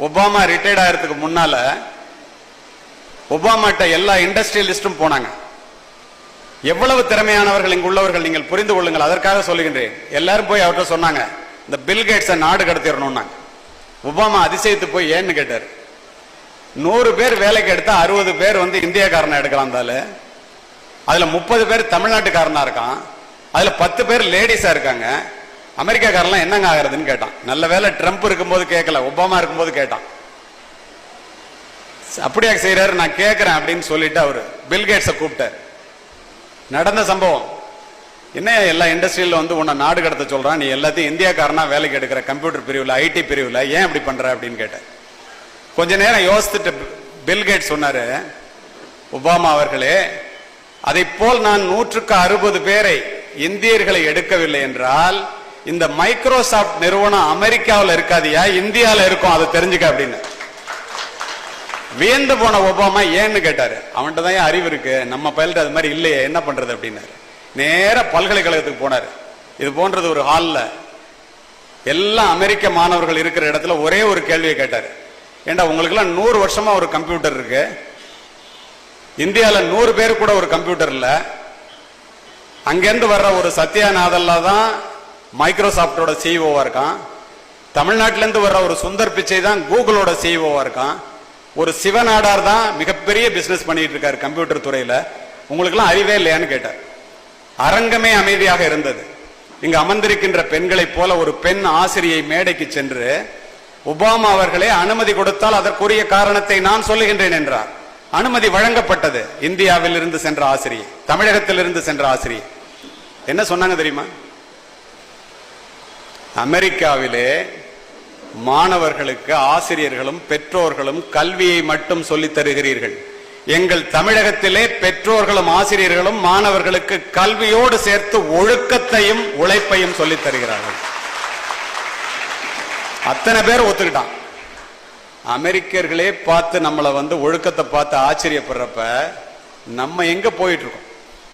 Obama retired ஆகிறதுக்கு முன்னால ஒபாமாட்ட எல்லா இண்டஸ்ட்ரியலிஸ்டும் போனாங்க. எவ்வளவு திறமையானவர்கள் இங்கு உள்ளவர்கள் நீங்கள் புரிந்து கொள்ளுங்கள். அதற்காக சொல்லுகின்றேன். எல்லாரும் போய் அவர்கிட்ட சொன்னாங்க, இந்த பில்கேட்ஸை நாடு கடத்திடணும். ஒபாமா அதிசயத்து போய் ஏன்னு கேட்டார். 100 பேர் வேலைக்கு எடுத்தா 60 பேர் இந்தியாக்காரனை எடுக்கலாம். அதுல 30 பேர் தமிழ்நாட்டுக்காரனா இருக்கான். அதுல 10 பேர் லேடிஸா இருக்காங்க. அமெரிக்காக்காரெல்லாம் என்னங்க ஆகிறதுன்னு கேட்டான். நல்ல வேலை ட்ரம்ப் இருக்கும்போது கேட்கல, ஒபாமா இருக்கும்போது கேட்டான். அப்படியா செய்யறாரு, நான் கேட்கிறேன் அப்படின்னு சொல்லிட்டு அவரு பில்கேட்ஸை கூப்பிட்டார். நடந்த சம்பவம் என்ன, எல்லா இண்டஸ்ட்ரியில உன்னை நாடு கடத்த சொல்றான், நீ எல்லாத்தையும் இந்தியாக்காரனா வேலைக்கு எடுக்கிற, கம்ப்யூட்டர் பிரிவுல ஐடி பிரிவுல, ஏன் இப்படி பண்ற அப்படின்னு கேட்ட. கொஞ்ச நேரம் யோசித்துட்டு பில்கேட்ஸ் சொன்னாரு, ஒபாமா அவர்களே, அதை போல் நான் 160 பேரை இந்தியர்களை எடுக்கவில்லை என்றால் இந்த மைக்ரோசாப்ட் நிறுவனம் அமெரிக்காவில் இருக்காதியா, இந்தியாவில் இருக்கும், அதை தெரிஞ்சுக்க அப்படின்னு. வியந்து போன ஒபாமா ஏன்னு கேட்டாரு. அவன்கிட்ட தான் அறிவு இருக்கு, நம்ம பயில்ட்டு அது மாதிரி இல்லையே, என்ன பண்றது அப்படின்னாரு. நேர பல்கலைக்கழகத்துக்கு போனாரு. இது போன்றது ஒரு ஹால்ல எல்லாம் அமெரிக்க மாணவர்கள் இருக்கிற இடத்துல ஒரே ஒரு கேள்வியை கேட்டாரு. ஏண்டா உங்களுக்கு எல்லாம் 100 வருஷமா ஒரு கம்ப்யூட்டர் இருக்கு, இந்தியாவில் 100 பேர் கூட ஒரு கம்ப்யூட்டர் இல்ல, அங்கிருந்து வர்ற ஒரு சத்யா நாதல்லா தான் மைக்ரோசாப்டோட சிஇஓவா இருக்கான், தமிழ்நாட்டிலிருந்து வர்ற ஒரு சுந்தர் பிச்சை தான் கூகுளோட சிஇஓவா இருக்கான், ஒரு சிவநாடார் தான் மிகப்பெரிய பிசினஸ் பண்ணிட்டு இருக்காரு கம்ப்யூட்டர் துறையில, உங்களுக்கு எல்லாம் அறிவே இல்லையான்னு கேட்டார். அரங்கமே அமைதியாக இருந்தது. இங்கு அமர்ந்திருக்கின்ற பெண்களைப் போல ஒரு பெண் ஆசிரியை மேடைக்கு சென்று, ஒபாமா அவர்களே அனுமதி கொடுத்தால் அதற்குரிய காரணத்தை நான் சொல்லுகின்றேன் என்றார். அனுமதி வழங்கப்பட்டது. இந்தியாவில் இருந்து சென்ற ஆசிரியை, தமிழகத்தில் இருந்து சென்ற ஆசிரியை என்ன சொன்னாங்க தெரியுமா? அமெரிக்காவிலே மாணவர்களுக்கு ஆசிரியர்களும் பெற்றோர்களும் கல்வியை மட்டும் சொல்லித் தருகிறீர்கள், எங்கள் தமிழகத்திலே பெற்றோர்களும் ஆசிரியர்களும் மாணவர்களுக்கு கல்வியோடு சேர்த்து ஒழுக்கத்தையும் உழைப்பையும் சொல்லித் தருகிறார்கள். அத்தனை பேர் ஒத்துக்கிட்டான். அமெரிக்கர்களே பார்த்து நம்மளை ஒழுக்கத்தை பார்த்து ஆச்சரியப்படுறப்ப நம்ம எங்க போயிட்டு இருக்கோம்?